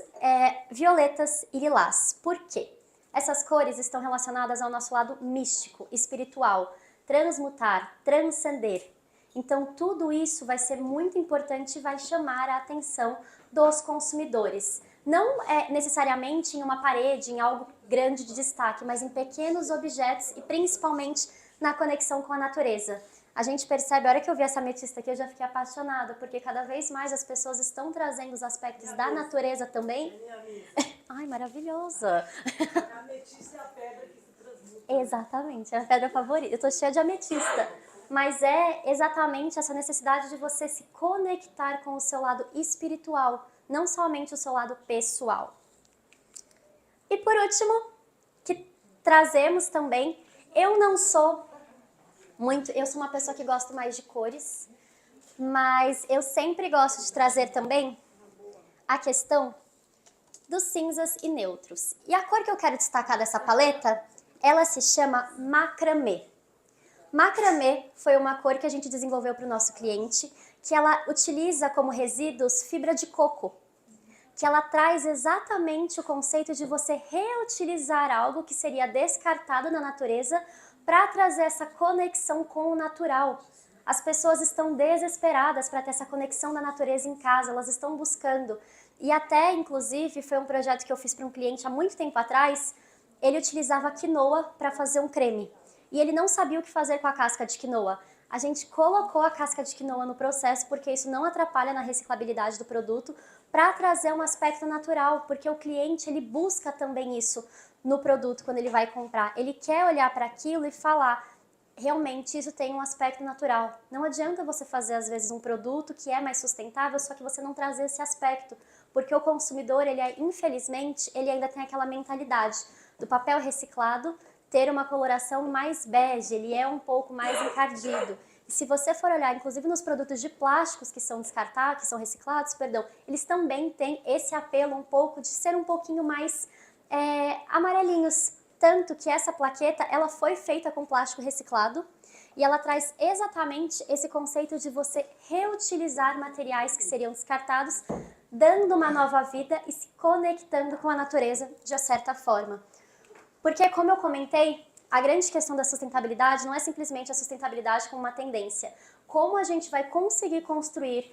violetas e lilás. Por quê? Essas cores estão relacionadas ao nosso lado místico, espiritual, transmutar, transcender. Então, tudo isso vai ser muito importante e vai chamar a atenção dos consumidores. Não necessariamente em uma parede, em algo grande de destaque, mas em pequenos objetos e principalmente na conexão com a natureza. A gente percebe, a hora que eu vi essa ametista aqui, eu já fiquei apaixonada, porque cada vez mais as pessoas estão trazendo os aspectos da natureza também. Ai, maravilhosa!
A ametista é a pedra que se transmuta.
Exatamente, é a pedra favorita. Eu tô cheia de ametista. Mas é exatamente essa necessidade de você se conectar com o seu lado espiritual, não somente o seu lado pessoal. E por último, que trazemos também, eu sou uma pessoa que gosto mais de cores, mas eu sempre gosto de trazer também a questão dos cinzas e neutros. E a cor que eu quero destacar dessa paleta, ela se chama macramê. Macramê foi uma cor que a gente desenvolveu para o nosso cliente, que ela utiliza como resíduos fibra de coco, que ela traz exatamente o conceito de você reutilizar algo que seria descartado na natureza para trazer essa conexão com o natural. As pessoas estão desesperadas para ter essa conexão da natureza em casa, elas estão buscando. E até, inclusive, foi um projeto que eu fiz para um cliente há muito tempo atrás, ele utilizava quinoa para fazer um creme. E ele não sabia o que fazer com a casca de quinoa. A gente colocou a casca de quinoa no processo porque isso não atrapalha na reciclabilidade do produto para trazer um aspecto natural, porque o cliente ele busca também isso no produto quando ele vai comprar. Ele quer olhar para aquilo e falar, realmente isso tem um aspecto natural. Não adianta você fazer às vezes um produto que é mais sustentável, só que você não trazer esse aspecto, porque o consumidor, infelizmente, ele ainda tem aquela mentalidade do papel reciclado ter uma coloração mais bege, ele é um pouco mais encardido. E se você for olhar, inclusive nos produtos de plásticos que são descartados, que são reciclados, eles também têm esse apelo um pouco de ser um pouquinho mais amarelinhos. Tanto que essa plaqueta, ela foi feita com plástico reciclado e ela traz exatamente esse conceito de você reutilizar materiais que seriam descartados, dando uma nova vida e se conectando com a natureza de certa forma. Porque, como eu comentei, a grande questão da sustentabilidade não é simplesmente a sustentabilidade como uma tendência. Como a gente vai conseguir construir,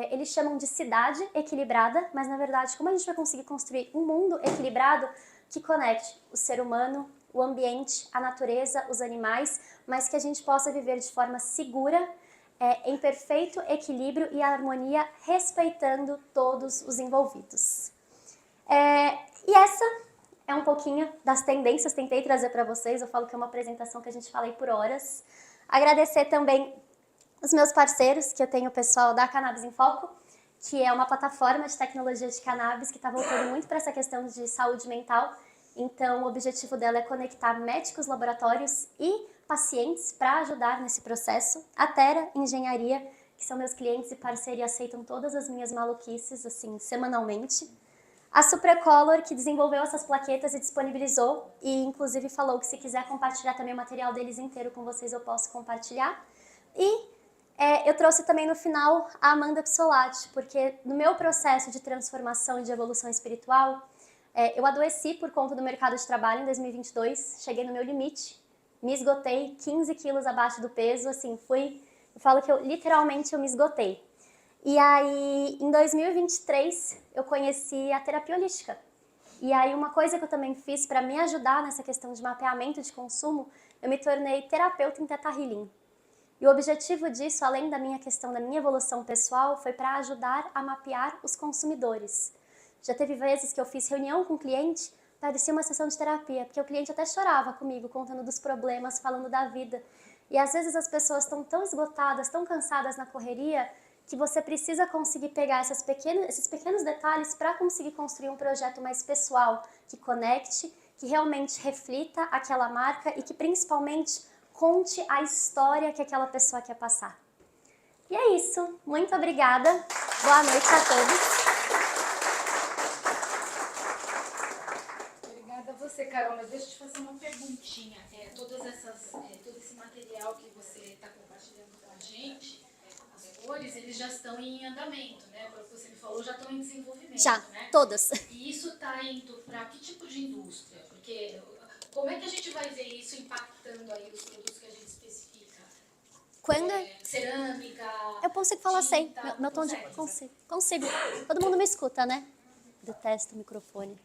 eles chamam de cidade equilibrada, mas na verdade, como a gente vai conseguir construir um mundo equilibrado que conecte o ser humano, o ambiente, a natureza, os animais, mas que a gente possa viver de forma segura, em perfeito equilíbrio e harmonia, respeitando todos os envolvidos. E essa é um pouquinho das tendências, tentei trazer para vocês, eu falo que é uma apresentação que a gente fala aí por horas. Agradecer também os meus parceiros, que eu tenho o pessoal da Cannabis em Foco, que é uma plataforma de tecnologia de cannabis que está voltando muito para essa questão de saúde mental. Então, o objetivo dela é conectar médicos, laboratórios e pacientes para ajudar nesse processo. A Terra Engenharia, que são meus clientes e parceiros e aceitam todas as minhas maluquices, assim, semanalmente. A Supracolor, que desenvolveu essas plaquetas e disponibilizou, e inclusive falou que se quiser compartilhar também o material deles inteiro com vocês, eu posso compartilhar. E eu trouxe também no final a Amanda Psolati, porque no meu processo de transformação e de evolução espiritual, eu adoeci por conta do mercado de trabalho em 2022, cheguei no meu limite, me esgotei, 15 quilos abaixo do peso, assim, eu falo que literalmente eu me esgotei. E aí, em 2023, eu conheci a terapia holística. E aí, uma coisa que eu também fiz para me ajudar nessa questão de mapeamento de consumo, eu me tornei terapeuta em Theta Healing. E o objetivo disso, além da minha questão da minha evolução pessoal, foi para ajudar a mapear os consumidores. Já teve vezes que eu fiz reunião com o cliente, parecia uma sessão de terapia, porque o cliente até chorava comigo, contando dos problemas, falando da vida. E às vezes as pessoas estão tão esgotadas, tão cansadas na correria, que você precisa conseguir pegar esses pequenos detalhes para conseguir construir um projeto mais pessoal, que conecte, que realmente reflita aquela marca e que principalmente conte a história que aquela pessoa quer passar. E é isso. Muito obrigada. Boa noite a todos.
Obrigada a você, Carol, mas deixa eu te fazer uma perguntinha. Todo esse material que você está compartilhando com a gente, as cores, eles já estão em andamento, né? Pelo que você me falou, já estão em desenvolvimento,
Já,
né?
todas.
E isso está indo para que tipo de indústria? Porque como é que a gente vai ver isso impactando aí os produtos que a gente especifica?
Quando...
cerâmica,
Eu consigo falar sem.
tinta,
Meu tom de...
consegue?
Consigo. Todo mundo me escuta, né? Detesto o microfone.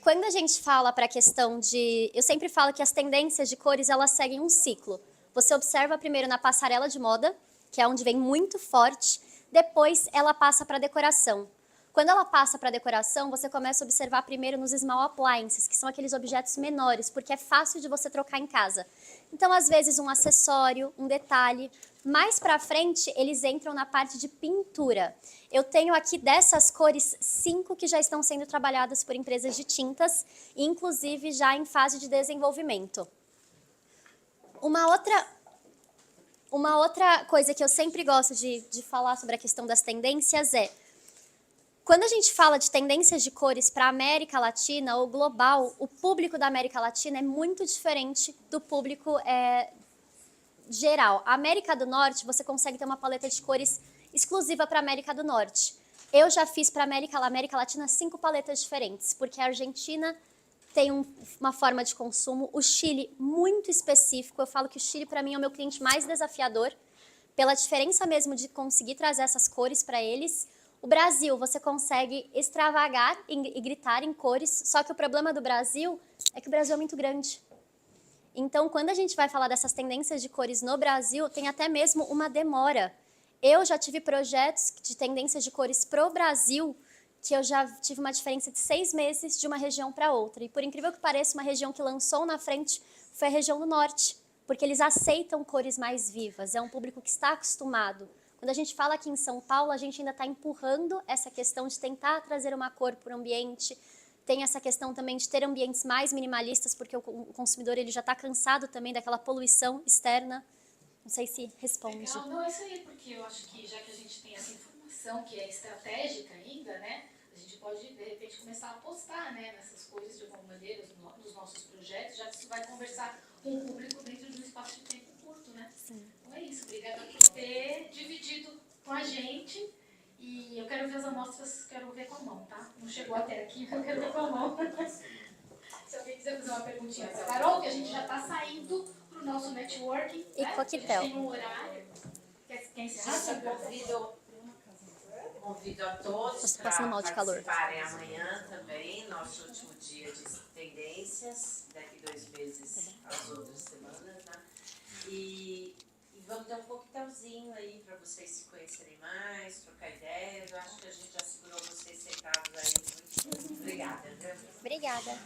Quando a gente fala para a questão de... Eu sempre falo que as tendências de cores, elas seguem um ciclo. Você observa primeiro na passarela de moda, que é onde vem muito forte, depois ela passa para decoração. Quando ela passa para decoração, você começa a observar primeiro nos small appliances, que são aqueles objetos menores, porque é fácil de você trocar em casa. Então, às vezes, um acessório, um detalhe. Mais para frente, eles entram na parte de pintura. Eu tenho aqui dessas cores 5 que já estão sendo trabalhadas por empresas de tintas, inclusive já em fase de desenvolvimento. Uma outra coisa que eu sempre gosto de falar sobre a questão das tendências é: quando a gente fala de tendências de cores para a América Latina ou global, o público da América Latina é muito diferente do público geral. A América do Norte, você consegue ter uma paleta de cores exclusiva para a América do Norte. Eu já fiz para a América Latina 5 paletas diferentes, porque a Argentina tem uma forma de consumo, o Chile muito específico. Eu falo que o Chile, para mim, é o meu cliente mais desafiador, pela diferença mesmo de conseguir trazer essas cores para eles. O Brasil, você consegue extravagar e gritar em cores, só que o problema do Brasil é que o Brasil é muito grande. Então, quando a gente vai falar dessas tendências de cores no Brasil, tem até mesmo uma demora. Eu já tive projetos de tendências de cores pro Brasil, que eu já tive uma diferença de 6 meses de uma região para outra. E por incrível que pareça, uma região que lançou na frente foi a região do Norte, porque eles aceitam cores mais vivas, é um público que está acostumado. Quando a gente fala aqui em São Paulo, a gente ainda está empurrando essa questão de tentar trazer uma cor para o ambiente. Tem essa questão também de ter ambientes mais minimalistas, porque o consumidor ele já está cansado também daquela poluição externa. Não sei se responde.
Legal, não, é isso aí, porque eu acho que já que a gente tem essa informação que é estratégica ainda, né, a gente pode, de repente, começar a apostar, né, nessas coisas de alguma maneira, nos nossos projetos, já que isso vai conversar com o público dentro de um espaço de tempo curto, né? Sim. Então é isso, obrigada por ter dividido com a gente. E eu quero ver as amostras, quero ver com a mão, tá? Não chegou até aqui, eu quero ver com a mão. Se alguém quiser fazer uma perguntinha para a Carol, que a gente já está saindo para o nosso networking,
e
né?
coquetel.
A gente tem um horário. Quer encerrar?
Convido a todos para participarem amanhã também, nosso último dia de tendências, daqui 2 meses as outras semanas, né? E vamos ter um coquetelzinho aí para vocês se conhecerem mais, trocar ideias. Eu acho que a gente já segurou vocês sentados aí. Muito obrigada.
Obrigada.